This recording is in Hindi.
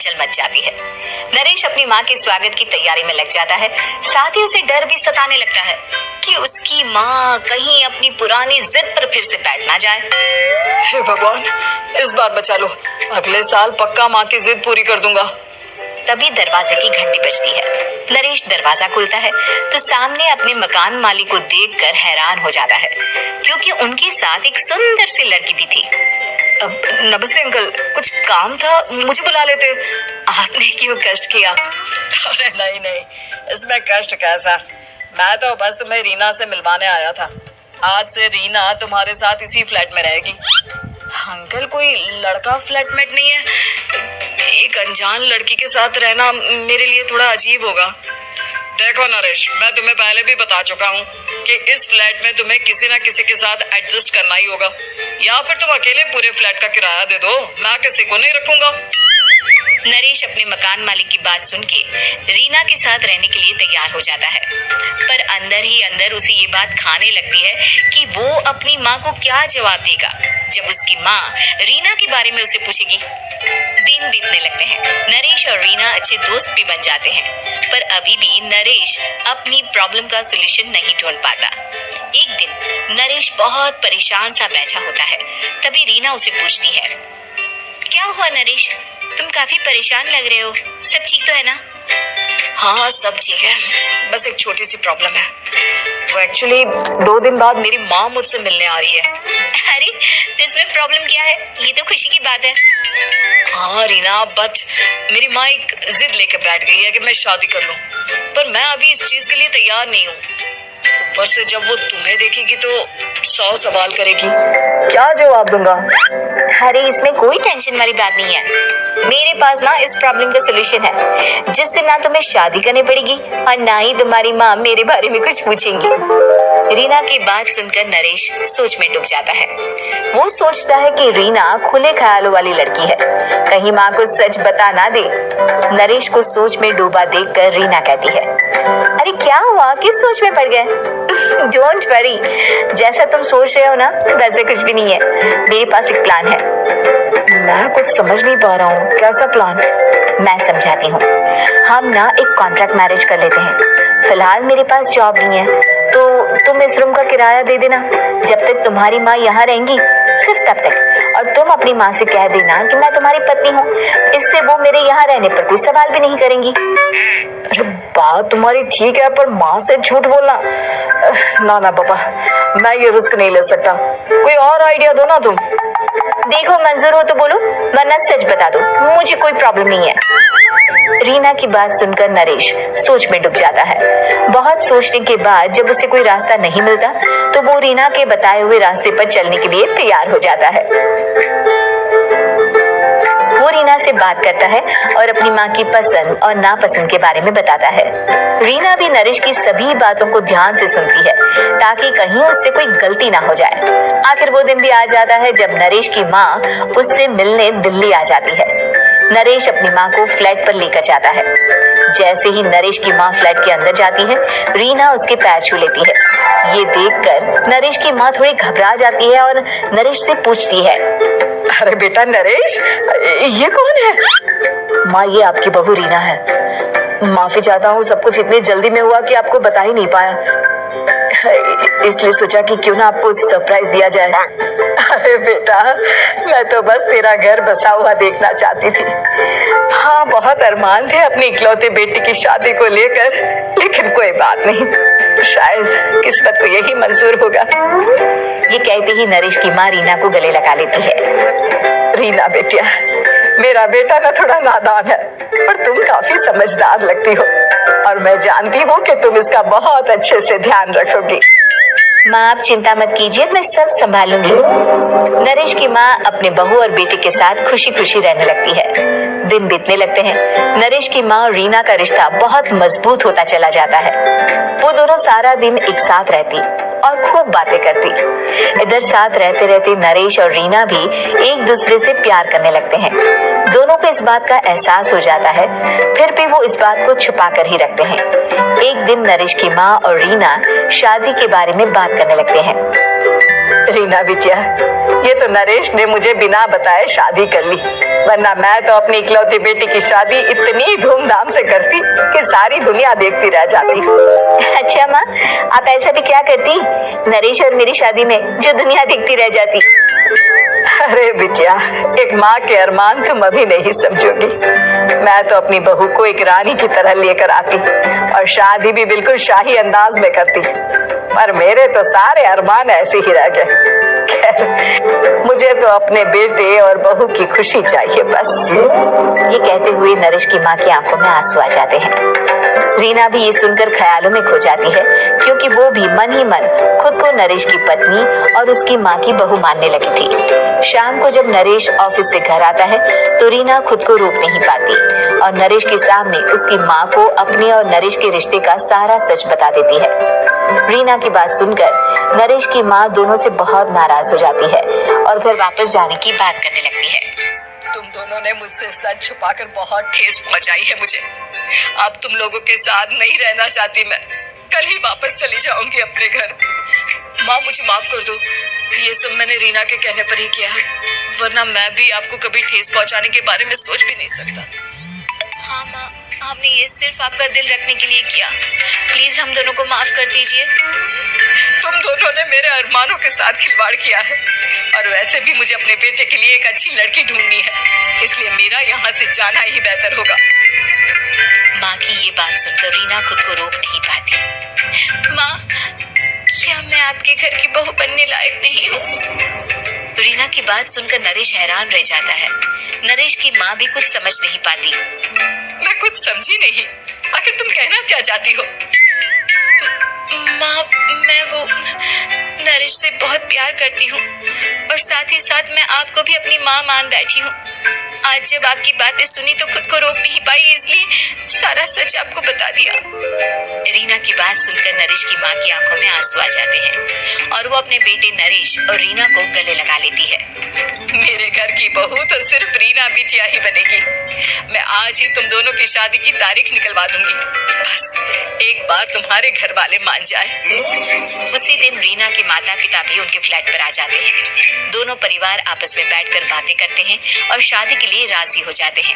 चल मच जाती है। नरेश अपनी माँ के स्वागत की तैयारी में लग जाता है। साथ ही उसे डर भी सताने लगता है कि उसकी माँ कहीं अपनी पुरानी जिद पर फिर से बैठ ना जाए। हे भगवान, इस बार बचा लो, अगले साल पक्का माँ की जिद पूरी कर दूंगा। तभी दरवाजे की घंटी बजती है। नरेश दरवाजा खोलता है तो सामने अपने मकान मालिक को देखकर हैरान हो जाता है, क्योंकि उनके साथ एक सुंदर सी लड़की भी थी। नमस्ते अंकल, कुछ काम था, मुझे बुला लेते। आपने क्यों कष्ट किया? अरे नहीं, इसमें कष्ट कैसा, मैं तो बस तुम्हें रीना से मिलवाने आया था। आज से रीना तुम्हारे साथ इसी फ्लैट में रहेगी। अंकल, कोई लड़का फ्लैटमेट नहीं है? एक अनजान लड़की के साथ रहना मेरे लिए थोड़ा अजीब होगा। देखो नरेश, मैं तुम्हें पहले भी बता चुका हूँ कि इस फ्लैट में तुम्हें किसी न किसी के साथ एडजस्ट करना ही होगा, या फिर तुम अकेले पूरे फ्लैट का किराया दे दो, मैं किसी को नहीं रखूंगा। नरेश अपने मकान मालिक की बात सुन के रीना के साथ रहने के लिए तैयार हो जाता है, पर अंदर ही अंदर उसे ये बात खाने लगती है कि वो अपनी माँ को क्या जवाब देगा जब उसकी माँ रीना के बारे में उसे पूछेगी। दिन बीतने लगते हैं। नरेश और रीना अच्छे दोस्त भी बन जाते हैं, पर अभी भी नरेश अपनी प्रॉब्लम का सॉल्यूशन नहीं ढूंढ पाता। एक दिन नरेश बहुत परेशान सा बैठा होता है। तभी रीना उसे पूछती है, क्या हुआ नरेश, तुम काफी परेशान लग रहे हो, सब ठीक तो है ना? हाँ, सब ठीक है, बस एक छोटी सी प्रॉब्लम है। वो एक्चुअली 2 दिन बाद मेरी माँ मुझसे मिलने आ रही है। अरे, तो इसमें प्रॉब्लम क्या है? ये तो खुशी की बात है। हाँ रीना, बट मेरी माँ एक जिद लेकर बैठ गई है कि मैं शादी कर लूं, पर मैं अभी इस चीज के लिए तैयार नहीं हूँ। ऊपर से जब वो तुम्हें देखेगी तो 100 सवाल करेगी, क्या जवाब दूंगा? अरे, इसमें कोई टेंशन वाली बात नहीं है। मेरे पास ना इस प्रॉब्लम का सलूशन है, जिससे ना तुम्हें शादी करनी पड़ेगी और ना ही तुम्हारी माँ मेरे बारे में कुछ पूछेंगी। रीना की बात सुनकर नरेश सोच में डूब जाता है। वो सोचता है कि रीना खुले ख्यालों वाली लड़की है, कहीं माँ को सच बता ना दे। नरेश को सोच में डूबा देखकर रीना कहती है, अरे क्या हुआ, किस सोच में पड़ गए? डोंट वरी, जैसा तुम सोच रहे हो ना वैसे कुछ भी नहीं है। मेरे पास एक प्लान है। मैं कुछ समझ नहीं पा रहा हूँ, कैसा प्लान? मैं समझाती हूँ। हम ना एक कॉन्ट्रैक्ट मैरिज कर लेते हैं। फिलहाल मेरे पास जॉब नहीं है, तो तुम इस रूम का किराया दे देना जब तक तुम्हारी माँ यहाँ रहेंगी, सिर्फ तब तक। और तुम अपनी माँ से कह देना कि मैं तुम्हारी पत्नी हूँ, इससे वो मेरे यहाँ रहने पर कोई सवाल भी नहीं करेंगी। अरे बात तुम्हारी ठीक है, पर माँ से झूठ बोलना, ना पापा, मैं ये रिस्क नहीं ले सकता। कोई और आइडिया दो ना तुम। देखो, मंजूर हो तो बोलो, वरना सच बता दो, मुझे कोई प्रॉब्लम नहीं है। रीना की बात सुनकर नरेश सोच में डूब जाता है। बहुत सोचने के बाद जब उसे कोई रास्ता नहीं मिलता, तो वो रीना के बताए हुए रास्ते पर चलने के लिए तैयार हो जाता है। वो रीना से बात करता है और अपनी माँ की पसंद और नापसंद के बारे में बताता है। रीना भी नरेश की सभी बातों को ध्यान से सुनती है, ताकि कहीं उससे कोई गलती ना हो जाए। आखिर वो दिन भी आ जाता है जब नरेश की माँ उससे मिलने दिल्ली आ जाती है। नरेश अपनी माँ को फ्लैट पर लेकर जाता है। जैसे ही नरेश की माँ फ्लैट के अंदर जाती है, रीना उसके पैर छू लेती है। ये देखकर नरेश की माँ थोड़ी घबरा जाती है और नरेश से पूछती है, अरे बेटा नरेश, ये कौन है? माँ, ये आपकी बहू रीना है। माफी चाहता हूँ, सब कुछ इतनी जल्दी में हुआ कि आपको बता ही नहीं पाया, इसलिए सोचा कि क्यों ना आपको सरप्राइज दिया जाए। अरे बेटा, मैं तो बस तेरा घर बसा हुआ देखना चाहती थी। हाँ, बहुत अरमान थे अपनी इकलौते बेटी की शादी को लेकर, लेकिन कोई बात नहीं, शायद किस्मत को यही मंजूर होगा। ये कहते ही नरेश की माँ रीना को गले लगा लेती है। रीना बेटिया, मेरा बेटा ना थोड़ा नादान है, पर तुम काफी समझदार लगती हो, और मैं जानती हूँ कि तुम इसका बहुत अच्छे से ध्यान रखोगी। माँ, आप चिंता मत कीजिए, मैं सब संभालूंगी। नरेश की माँ अपने बहू और बेटे के साथ खुशी खुशी रहने लगती है। दिन बीतने लगते हैं। नरेश की माँ और रीना का रिश्ता बहुत मजबूत होता चला जाता है। वो दोनों सारा दिन एक साथ रहती और खूब बातें करती। इधर साथ रहते रहते नरेश और रीना भी एक दूसरे से प्यार करने लगते हैं। दोनों को इस बात का एहसास हो जाता है, फिर भी वो इस बात को छुपा कर ही रखते हैं। एक दिन नरेश की माँ और रीना शादी के बारे में बात करने लगते हैं। रीना बिटिया, ये तो नरेश ने मुझे बिना बताए शादी कर ली, वरना मैं तो अपनी इकलौती बेटी की शादी इतनी धूमधाम से करती कि सारी दुनिया देखती रह जाती। अच्छा माँ, आप ऐसा भी क्या करती नरेश और मेरी शादी में जो दुनिया देखती रह जाती? अरे बिटिया, एक माँ के अरमान तुम अभी नहीं समझोगी। मैं तो अपनी बहू को एक रानी की तरह लेकर आती और शादी भी बिल्कुल शाही अंदाज में करती, पर मेरे तो सारे अरमान ऐसे ही रह गए। खैर, मुझे तो अपने बेटे और बहू की खुशी चाहिए बस। ये कहते हुए नरेश की माँ की आंखों में आंसू आ जाते हैं। रीना भी ये सुनकर ख्यालों में खो जाती है, क्योंकि वो भी मन ही मन खुद को नरेश की पत्नी और उसकी माँ की बहू मानने लगी थी। शाम को जब नरेश ऑफिस से घर आता है तो रीना खुद को रोक नहीं पाती और नरेश के सामने उसकी माँ को अपने और नरेश के रिश्ते का सारा सच बता देती है। रीना की बात सुनकर नरेश की माँ दोनों से बहुत नाराज हो जाती है और घर वापस जाने की बात करने लगती है। तुम दोनों ने मुझसे सच छुपाकर बहुत ठेस पहुंचाई है मुझे। अब तुम लोगों के साथ नहीं रहना चाहती मैं, कल ही वापस चली जाऊंगी अपने घर। माँ, मुझे माफ कर दो, ये सब मैंने रीना के कहने पर ही किया है, वरना मैं भी आपको कभी ठेस पहुंचाने के बारे में सोच भी नहीं सकता। हाँ माँ, हमने ये सिर्फ आपका दिल रखने के लिए किया, प्लीज हम दोनों को माफ कर दीजिए। तुम दोनों ने मेरे अरमानों के साथ खिलवाड़ किया है, और वैसे भी मुझे अपने बेटे के लिए एक अच्छी लड़की ढूंढनी है, इसलिए मेरा यहाँ से जाना ही बेहतर होगा। माँ की ये बात सुनकर रीना खुद को रोक नहीं पाती। माँ, क्या मैं आपके घर की बहू बनने लायक नहीं हूँ? रीना की बात सुनकर नरेश हैरान रह जाता है। नरेश की माँ भी कुछ समझ नहीं पाती। मैं कुछ समझी नहीं, आखिर तुम कहना क्या चाहती हो? माँ, मैं वो नरेश से बहुत प्यार करती हूँ और साथ ही साथ मैं आपको भी अपनी माँ मान बैठी हूँ। आज जब आपकी बातें सुनी तो खुद को रोक नहीं पाई, इसलिए सारा सच आपको बता दिया। रीना की बात सुनकर नरेश की माँ की आंखों में आंसू आ जाते हैं और वो अपने बेटे नरेश और रीना को गले लगा लेती है। मेरे घर की बहू तो सिर्फ रीना बिटिया ही बनेगी। मैं आज ही तुम दोनों की शादी की तारीख निकलवा दूंगी, बस एक बार तुम्हारे घर वाले मान जाए। उसी दिन रीना के माता पिता भी उनके फ्लैट पर आ जाते हैं। दोनों परिवार आपस में बैठकर बातें करते हैं और शादी के लिए राजी हो जाते हैं।